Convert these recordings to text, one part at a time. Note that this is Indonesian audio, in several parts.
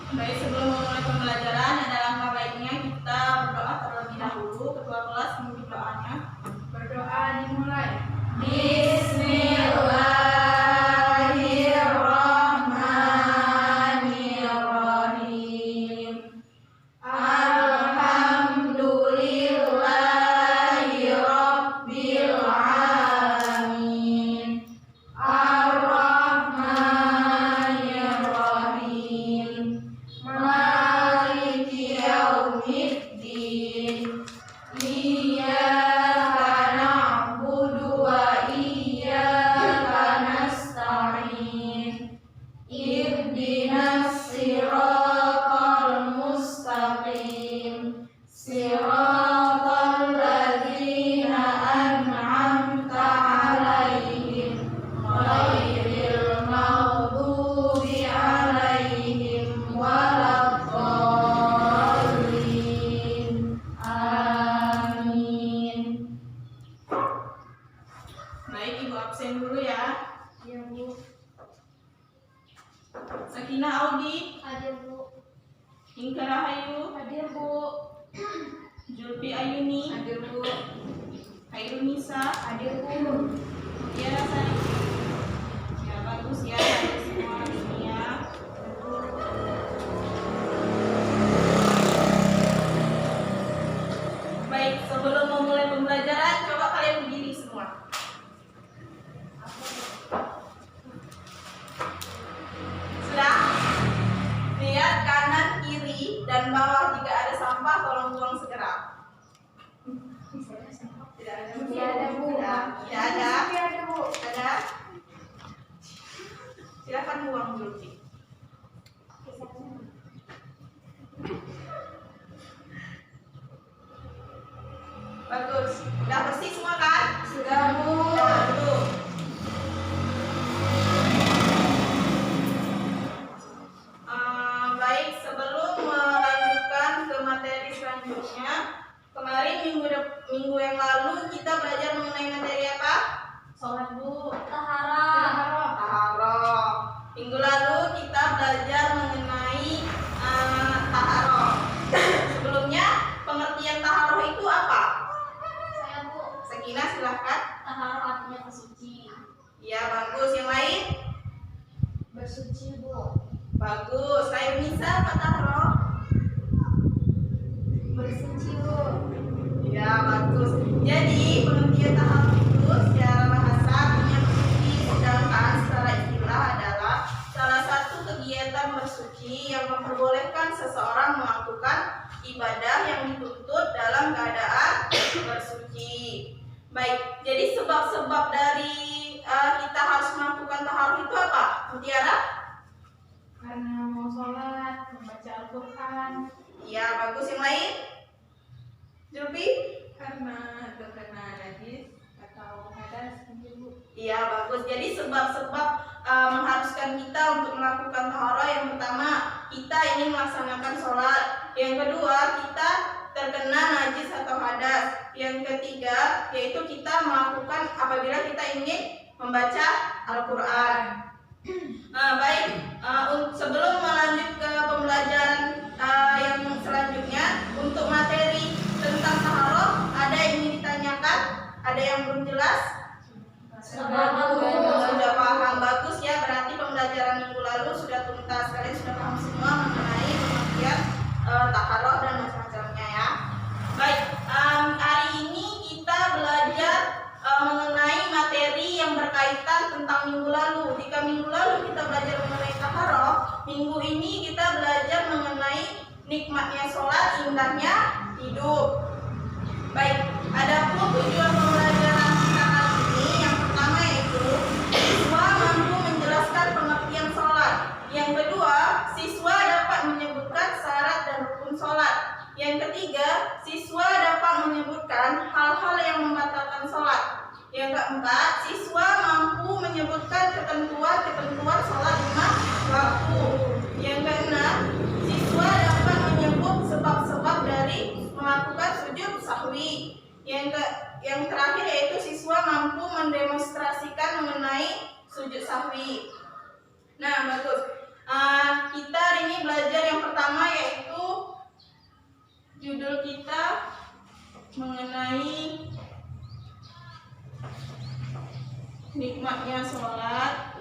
Baik, sebelum memulai pembelajaran ada langkah baiknya kita berdoa terlebih dahulu. Ketua kelas memimpin doanya. Berdoa dimulai. Bismillahirrahmanirrahim. Alhamdulillahi Rabbil Alamin. Ar-Rahmanir-Rahim. Maliki yaumiddin. Iyyaka na'budu wa iyyaka nasta'in. Ihdinas siratal mustaqim. Siratal ladzina an'amta 'alaihim ghairil maghdubi 'alaihim waladdallin. Amin. Baik, Ibu absen dulu ya. Iya, Bu. Sakinah Audi, Hadir, Bu. Inka Rahayu, Hadir, Bu. Julfi Ayuni, Hadir, Bu. Khairun Nisa, Hadir, Bu. ya Rasani. Ya bagus ya, ada semua di sini ya. Baik, sebelum memulai pembelajaran, coba kalian berdiri semua. Sudah? Lihat kanan, kiri, dan bawah. Jika ada sampah, tolong buang segera. Tidak ada, Bu. Tidak ada, Bu. Tidak ada. Tidak ada, Bu. Ada? Silakan buang dulu. Bagus. Sudah bersih semua kan? Sudah, Bu. Nah, dulu. Baik, sebelum melanjutkan ke materi selanjutnya, kemarin minggu yang lalu kita belajar mengenai materi apa? Sholat, Bu. Taharah. Taharah. Minggu lalu kita belajar mengenai taharah. Sebelumnya, pengertian taharah itu apa? Saya, Bu. Sakinah silahkan. Taharah artinya bersuci. Ya, bagus. Yang lain? Bersuci, Bu. Bagus. Khairun Nisa apa taharah? Bersuci, Bu. Ya, bagus. Jadi, pengertian taharah itu secara bahasa artinya bersuci, sedangkan secara istilah adalah salah satu kegiatan bersuci yang memperbolehkan seseorang melakukan ibadah yang dituntut dalam keadaan bersuci. Baik, jadi sebab-sebab dari kita harus melakukan taharah itu apa? Mutiara? Karena mau sholat, membaca Al-Quran. Ya, bagus. Yang lain? Julfi? Karena terkena najis atau hadas, Bu. Iya, bagus. Jadi sebab-sebab mengharuskan kita untuk melakukan taharah, yang pertama kita ingin melaksanakan sholat, yang kedua kita terkena najis atau hadas, yang ketiga yaitu kita melakukan apabila kita ingin membaca Al-Quran. Baik, sebelum melanjut ke pembelajaran yang selanjutnya, untuk materi tentang taharah ada yang ingin ditanyakan? Ada yang belum jelas? Sudah paham, bagus ya. Berarti pembelajaran minggu lalu sudah tuntas. Kalian sudah paham semua mengenai pengertian taharah dan macam-macamnya ya. Baik, hari ini kita belajar mengenai materi yang berkaitan tentang minggu lalu. Jika minggu lalu kita belajar mengenai taharah, minggu ini kita belajar mengenai nikmatnya sholat, indahnya hidup. Baik, adapun tujuan pembelajaran kita kali ini yang pertama yaitu siswa mampu menjelaskan pengertian sholat. Yang kedua, siswa dapat menyebutkan syarat dan rukun sholat. Yang ketiga, siswa dapat menyebutkan hal-hal yang membatalkan sholat. Yang keempat, siswa mampu menyebutkan ketentuan-ketentuan sholat lima waktu. Yang keenam, siswa dapat menyebut sebab-sebab dari melakukan sujud sahwi. Yang terakhir yaitu siswa mampu mendemonstrasikan mengenai sujud sahwi. Nah, bagus. Kita hari ini belajar yang kita mengenai nikmatnya sholat.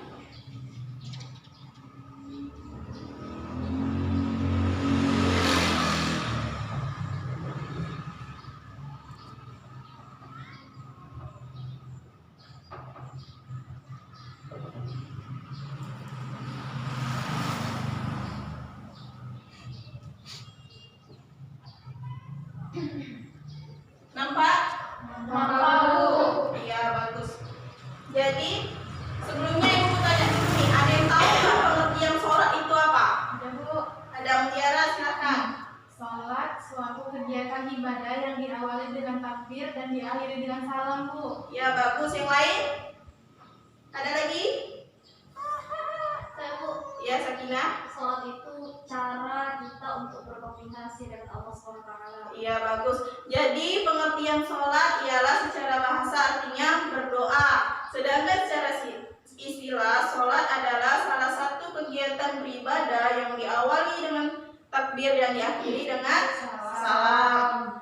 Nampak? Iya, bagus. Jadi sebelumnya ibu tanya dulu nih, ada yang tahu nggak pengertian sholat itu apa? Ada Bu. Ada Mutiara, silakan. Sholat suatu kegiatan ibadah yang diawali dengan takbir dan diakhiri dengan salam Bu. Ya, bagus. Yang lain? Ada lagi? Saya Bu, Ya, Sakinah. sholat itu cara kita untuk berkomunikasi dengan Allah SWT. Iya, bagus. Jadi pengertian sholat ialah secara bahasa artinya berdoa. Sedangkan secara istilah sholat adalah salah satu kegiatan beribadah yang diawali dengan takbir dan diakhiri dengan salam.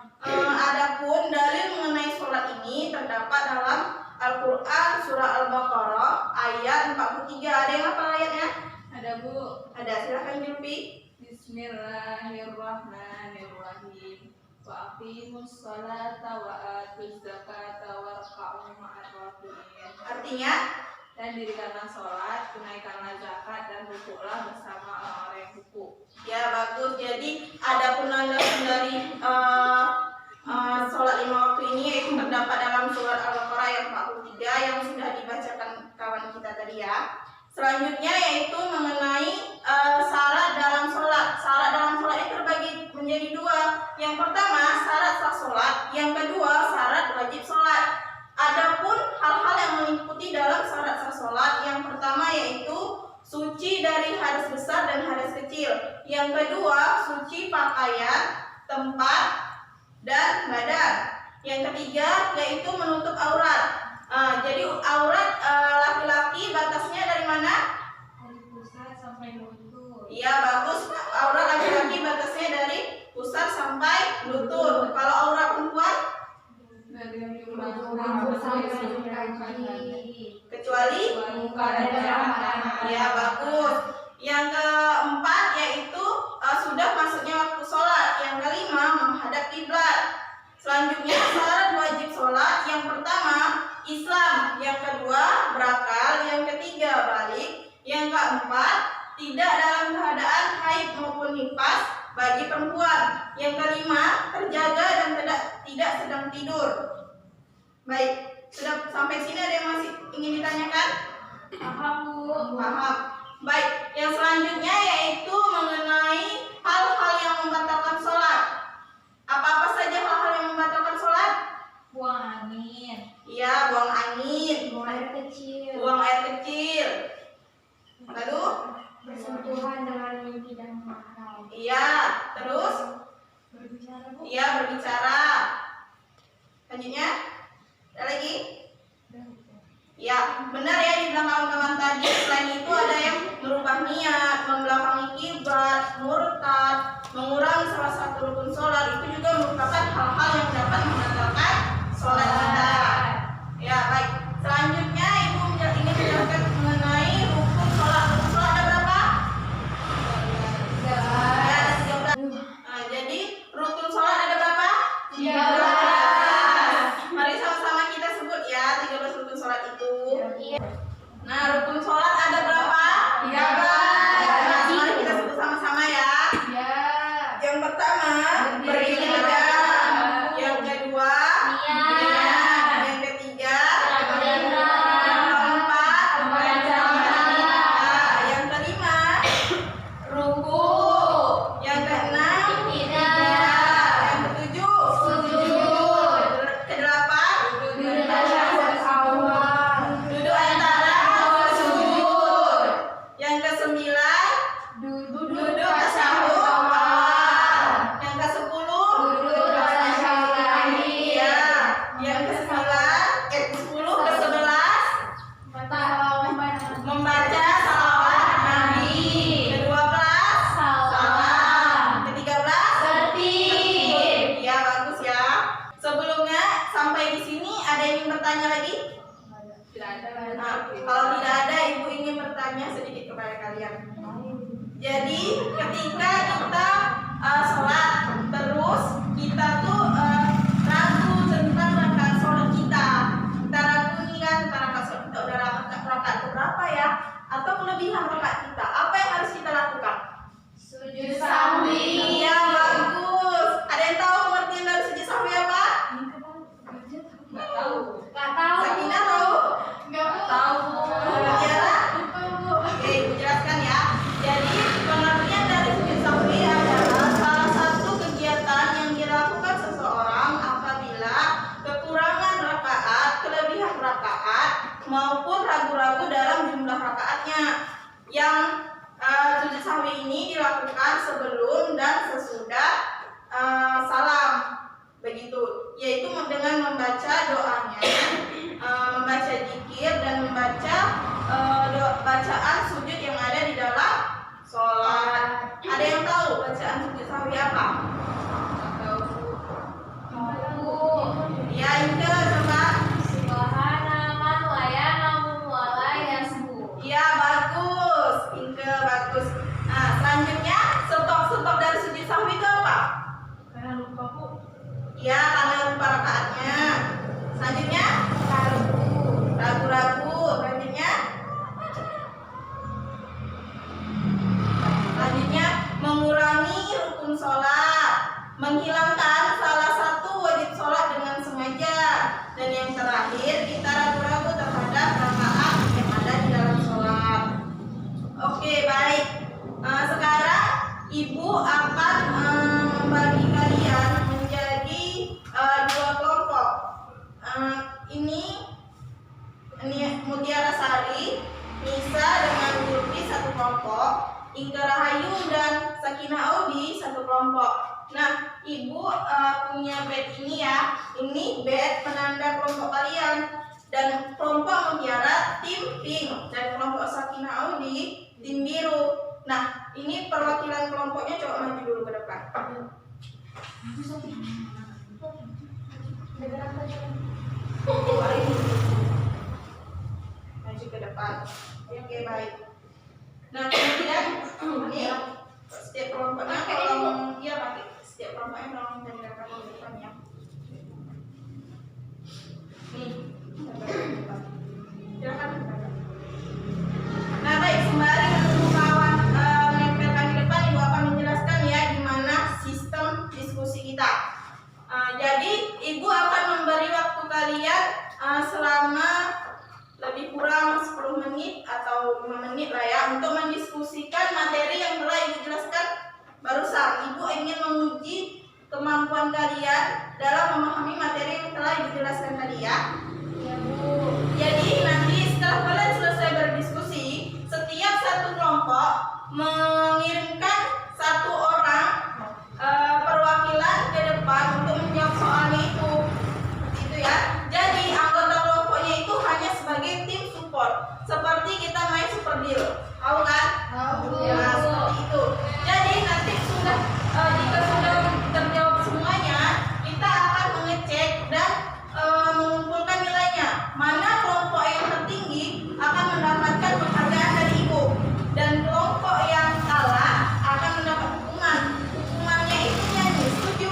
Adapun dalil mengenai sholat ini terdapat dalam Al-Quran surah Al-Baqarah ayat 43. Ada yang apa ayatnya? Ada Bu. Ada, silahkan Julfi. Bismillahirrahmanirrahim. Wa aqimus sholata wa atuz zakata warka'u ma'ar raki'in. Artinya, Dan dirikanlah sholat, tunaikanlah zakat, dan rukuklah bersama orang-orang yang rukuk. ya bagus. Jadi adapun landasan dari sholat 5 waktu ini yaitu terdapat dalam surat Al-Baqarah ayat 43 yang sudah dibacakan kawan kita tadi ya. Selanjutnya yaitu mengenai syarat dalam sholat. Syarat dalam sholat itu terbagi menjadi dua. Yang pertama syarat sah sholat, yang kedua syarat wajib sholat. Adapun hal-hal yang meliputi dalam syarat sah sholat, yang pertama yaitu suci dari hadas besar dan hadas kecil. Yang kedua suci pakaian, tempat, dan badan. Yang ketiga yaitu menutup aurat. Jadi aurat laki-laki batasnya dari mana? Dari pusat sampai lutut. Iya bagus. Aurat laki-laki batasnya dari pusar sampai lutut. Kalau aurat perempuan Dari yang Rambut sampai kaki. kecuali muka dan tangan. ya bagus. Yang keempat yaitu sudah masuknya waktu sholat. Yang kelima menghadap kiblat. Selanjutnya syarat wajib sholat. Yang pertama Islam, yang kedua berakal, yang ketiga balik, yang keempat tidak dalam keadaan haid maupun nifas bagi perempuan, yang kelima terjaga dan tidak sedang tidur. Baik, sudah sampai sini ada yang masih ingin ditanyakan? Paham Bu? Paham. Baik, yang selanjutnya yaitu mengenai hal-hal yang membatalkan sholat. Apa-apa saja hal-hal yang membatalkan sholat? Buang angin. Iya, buang angin, Buang air kecil. buang air kecil. Lalu, Bersentuhan dengan yang tidak mahram. iya, terus, Berbicara Bu. iya berbicara. Selanjutnya, ada lagi? Ya, benar ya dibilang kawan-kawan tadi. Selain itu ada yang merubah niat, membelakangi kiblat, murtad, mengurangi salah satu rukun sholat. Itu juga merupakan hal-hal yang dapat membatalkan sholat kita. Ya, baik. Selanjutnya Ibu ingin menjelaskan mengenai rukun sholat. Rukun sholat ada berapa? Ya, ada 13. Nah, jadi rukun sholat ada berapa? 13. Mari sama-sama kita sebut ya 13 rukun sholat itu. Nah, rukun sholat ada berapa? 13. Nah, mari kita sebut sama-sama ya. Ya. Yang pertama beribadah. Yang kedua niat. Yang ketiga ketika kita sholat terus kita tuh ragu tentang rakaat sholat kita ragu nih kan tentang rakaat sholat kita udah rakaat berapa ya atau kelebihan rakaat kita, apa yang harus kita lakukan? Sujud sahwi. Iya, bagus. Ada yang tahu pengertian dari sujud sahwi apa? Nggak tahu. Sakina tahu? Enggak Bu. Tahu. Tiara? Lupa Bu. Oke, Ibu jelaskan ya. Jadi pengertian dari sujud sahwi adalah salah satu kegiatan yang dilakukan seseorang apabila kekurangan rakaat, kelebihan rakaat maupun ragu-ragu dalam jumlah rakaatnya. Yang sujud sahwi ini dilakukan sebelum dan sesudah salam, begitu, yaitu dengan membaca doanya, membaca zikir dan membaca bacaan sujud yang ada di dalam sholat. Ada yang tahu bacaan sujud sahwi apa? Ya, Inka coba. Subhana man la yanamu wa la yasbu. Ya, bagus, Inka bagus. Nah, selanjutnya stop dari sujud sahwi itu apa? Karena lupa Bu. Ya, karena lupa rakaatnya. Selanjutnya ragu-ragu. Selanjutnya mengurangi rukun sholat, menghilangkan salah satu wajib sholat dengan sengaja, dan yang terakhir kita ragu-ragu terhadap rakaat yang ada di dalam sholat. Oke, baik. Sekarang Ibu akan membagi kalian menjadi dua kelompok. Ini Mutiara Sari, Nisa dengan Zulfi satu kelompok, Inka Rahayu dan Sakina Audi satu kelompok. Nah, Ibu punya bed ini ya. Ini bed penanda kelompok kalian. Dan kelompok Mutiara tim pink dan kelompok Sakina Audi tim biru. Nah, ini perwakilan kelompoknya coba maju dulu ke depan. Maju ke depan. Oke, baik. Nah, kemudian ini setiap kelompoknya tolong pakai setiap kelompoknya tolong menjadikan ke depan ya. Nih, silakan. Nah, baik, sembari menunggu kawan menempelkan di depan, Ibu akan menjelaskan ya gimana sistem diskusi kita. Jadi Ibu akan memberi waktu kalian selama lebih kurang 10 menit atau 5 menit lah ya untuk mendiskusikan materi yang telah Ibu jelaskan barusan. Ibu ingin menguji kemampuan kalian dalam memahami materi yang telah Ibu jelaskan tadi ya. Ya Bu. Jadi nanti setelah kalian selesai berdiskusi, setiap satu kelompok mengirimkan satu orang perwakilan ke depan untuk menjawab soalnya itu. Seperti itu ya. Jadi anggota kelompoknya itu hanya sebagai tim support. Seperti kita main super deal. Tahu kan? Tahu. Nah, seperti itu. Jadi nanti jika sudah terjawab semuanya, kita akan mengecek dan mengumpulkan nilainya. Mana kelompok yang tertinggi akan mendapatkan penghargaan dari Ibu, dan kelompok yang kalah akan mendapat hukuman. Hukumannya itu nyanyi. Setuju?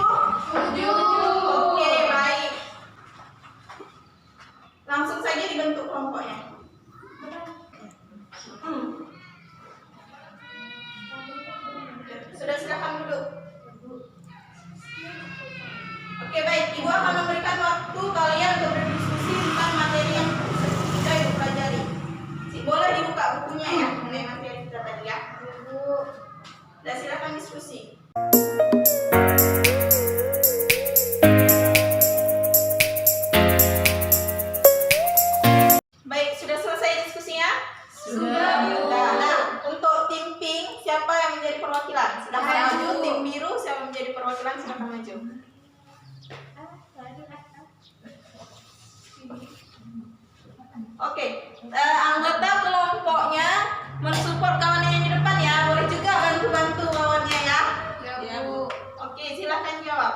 Setuju. Oke, baik. Langsung saja dibentuk kelompoknya. Sudah, silakan duduk. Oke, baik. Ibu akan memberikan waktu kalian untuk berdiskusi tentang materi yang sudah Ibu pelajari. Boleh dibuka bukunya ya mengenai materi kita tadi ya. Dan silakan diskusi. Baik, sudah selesai diskusinya? Sudah, Bu. Nah, untuk tim pink siapa yang menjadi perwakilan? Silakan Saya, maju. Bu. Tim biru siapa yang menjadi perwakilan? Silakan maju. Oke, anggota kelompoknya mensupport kawannya yang di depan ya. Boleh juga bantu-bantu kawannya ya. Ya, Bu. Oke, silakan jawab.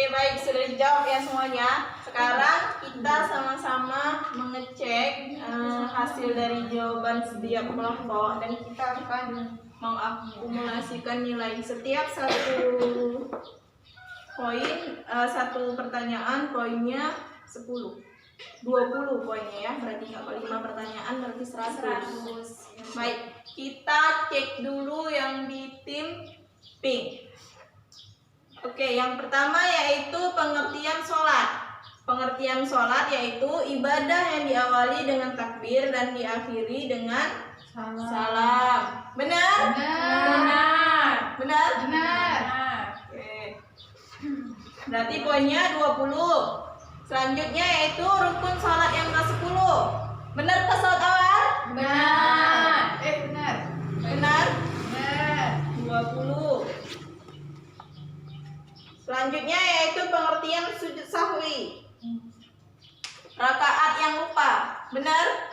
baik, sudah dijawab ya semuanya. Sekarang kita sama-sama mengecek hasil dari jawaban setiap kelompok dan kita akan mengakumulasikan nilai setiap satu poin, satu pertanyaan poinnya 10. 20 poinnya ya, berarti kalau 5 pertanyaan berarti 100. Baik, kita cek dulu yang di tim pink. Oke, yang pertama yaitu pengertian sholat. Pengertian sholat yaitu ibadah yang diawali dengan takbir dan diakhiri dengan salam. Benar? Benar. Benar? Benar. Oke. Berarti poinnya 20. Selanjutnya yaitu rukun sholat yang ke-10. Benar Pak Saud awal? Benar. Benar. Benar? Benar. 20. Selanjutnya yaitu pengertian sujud sahwi. Rakaat yang lupa. Benar?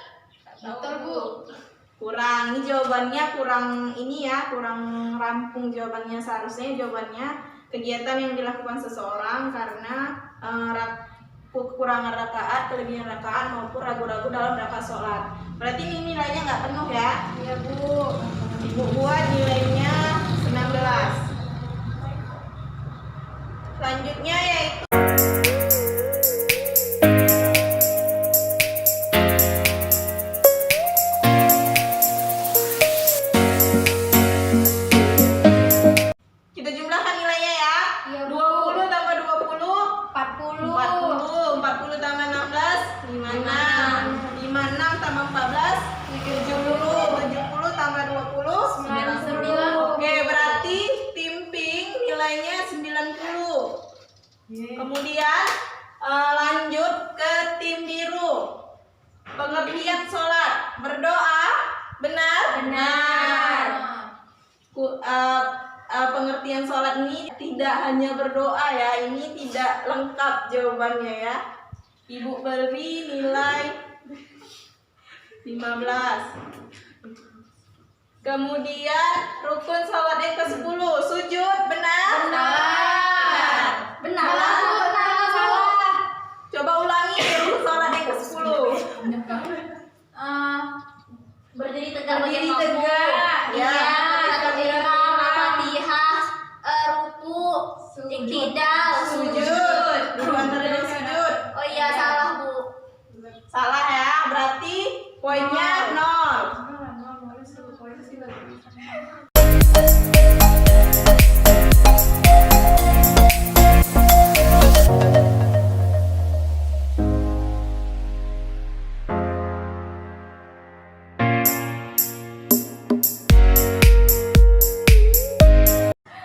Betul, Bu. Kurang. Ini jawabannya kurang ini ya, kurang rampung jawabannya. Seharusnya jawabannya kegiatan yang dilakukan seseorang karena kekurangan rakaat, kelebihan rakaat maupun ragu-ragu dalam rakaat sholat. Berarti ini nilainya nggak penuh ya? Iya, Bu. Ibu buat nilainya 19. Selanjutnya yaitu kita jumlahkan nilainya ya. Iya, Bu. 20 tambah 20 40. 40 tambah 16 56 56 tambah 14 70 tambah 20 99. Oke, berarti tim pink nilainya 90. Kemudian lanjut ke tim biru. Pengertian sholat, berdoa, benar? Benar. Pengertian sholat ini tidak hanya berdoa ya, ini tidak lengkap jawabannya ya. Ibu beri nilai 15. Kemudian rukun sholat yang ke-10, sujud, benar? Benar. Benar. Salah. Coba ulangi rukun sholat yang ke-10. Berdiri tegak Berdiri bagi makmum. tegak. Ya. Takbir Al-Fatihah, ruku, iktidal, Sujud. Dulu antara dan sujud. Oh iya, salah, Bu. Salah ya, berarti poinnya 0.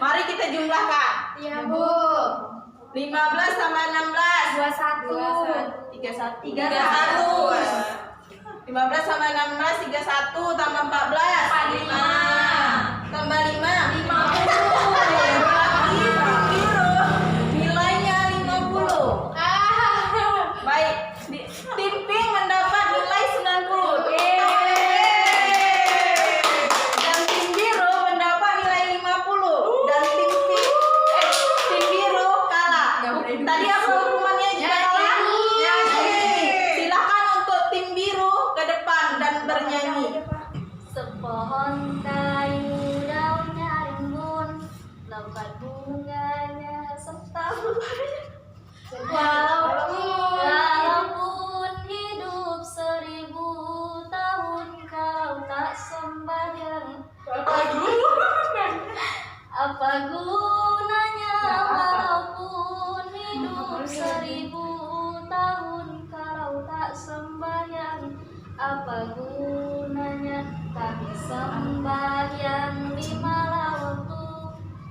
Mari kita jumlahkan. Iya, Bu. 15 tambah 16. 21. 31. 15 tambah 16 31 tambah 14 45 tambah 5 nilainya 50. Baik, tim pink mendapat nilai 90. Dan tim biru mendapat nilai 50. Dan tim biru kalah. Tadi apa hukumannya jika kalah? Silakan untuk tim biru ke depan dan bernyanyi. Sepohon kayu daunnya rimbun, lebat bunganya setahun. Walaupun hidup 1000 tahun, kau tak sembahyang. Apa gunanya walaupun hidup 1000 tahun, kalau tak sembahyang? Apa gunanya kami sembahyang 5 waktu,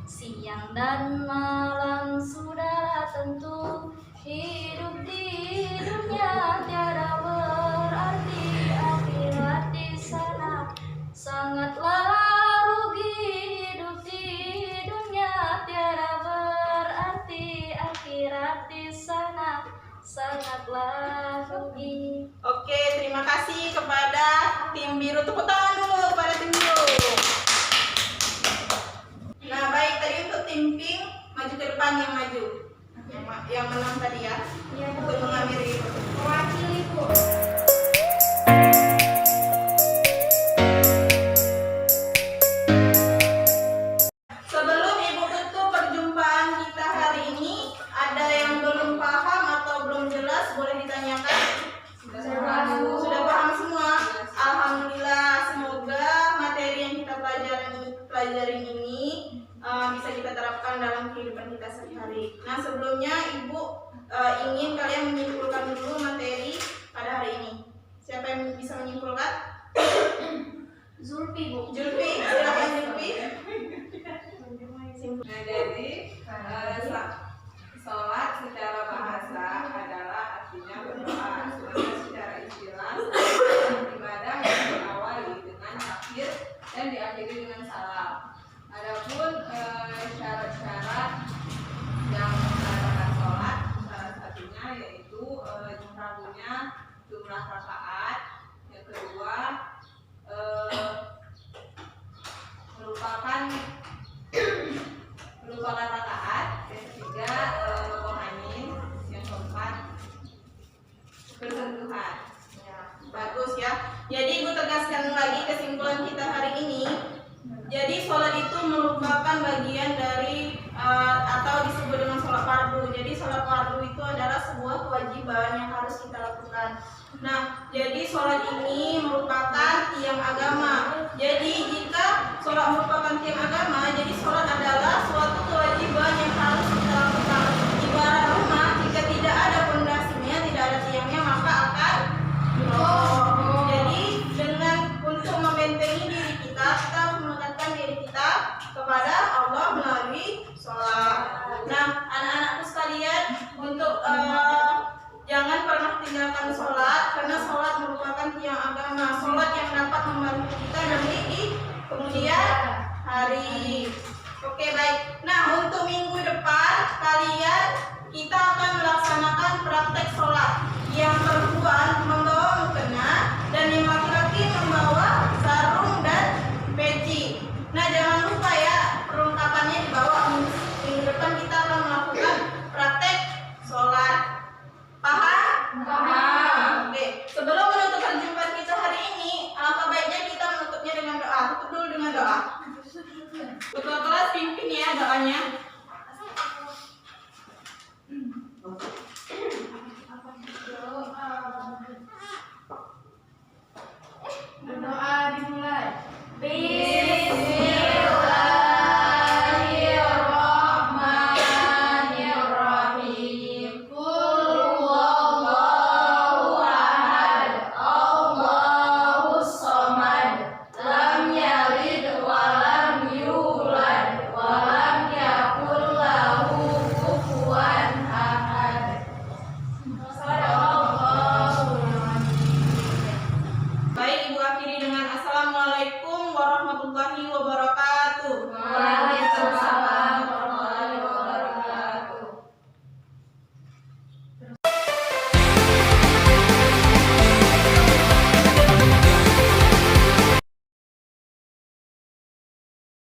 siang dan malam sudah tentu. Hidup di dunia tiada berarti, akhirat di sana sangatlah rugi. Hidup di dunia tiada berarti, akhirat di sana sangatlah rugi. Oke, terima kasih kepada tim biru. Tepuk tangan dulu kepada tim biru. Nah, baik, tadi untuk tim pink maju ke depan yang maju. yang menang tadi ya. Iya, Bu. Untuk mengambil Mewakili, Bu. Sebelum Ibu tutup perjumpaan kita hari ini, ada yang belum paham atau belum jelas boleh ditanyakan? Sudah paham semua? Alhamdulillah, semoga materi yang kita pelajarin ini bisa kita terapkan dalam kehidupan kita sehari-hari. Nah, sebelumnya Ibu ingin kalian menyimpulkan dulu materi pada hari ini. Siapa yang bisa menyimpulkan? Zulfi, Bu. Julfi, silakan Julfi. Nah, jadi sholat secara bahasa adalah artinya berdoa. Sedangkan secara istilah ibadah yang diawali dengan takbir dan diakhiri dengan salam. Adapun syarat-syarat yang melaksanakan sholat salah satunya yaitu jumlahnya jumlah rakaat. Yang kedua melupakan rakaat. Yang ketiga rohanin. Yang keempat bersentuhan. Bagus ya. Jadi Ibu tegaskan lagi kesimpulan kita hari ini. Jadi sholat itu merupakan bagian dari atau disebut dengan sholat fardu. Jadi sholat fardu itu adalah sebuah kewajiban yang harus kita lakukan. Nah, jadi sholat ini merupakan tiang agama. Jadi jika sholat merupakan tiang agama, jadi sholat adalah suatu kewajiban yang harus kita lakukan. Ibarat rumah, jika tidak ada pondasinya, tidak ada tiangnya, maka akan roboh. Jadi dengan untuk membentengi diri kita harus mendekatkan diri kita kepada Allah melalui sholat. Nah, anak-anakku sekalian, untuk jangan pernah tinggalkan sholat, karena sholat merupakan tiang agama. Sholat yang dapat membantu kita nanti di kemudian hari. Oke, baik. Nah, untuk minggu depan kita akan melaksanakan praktek sholat yang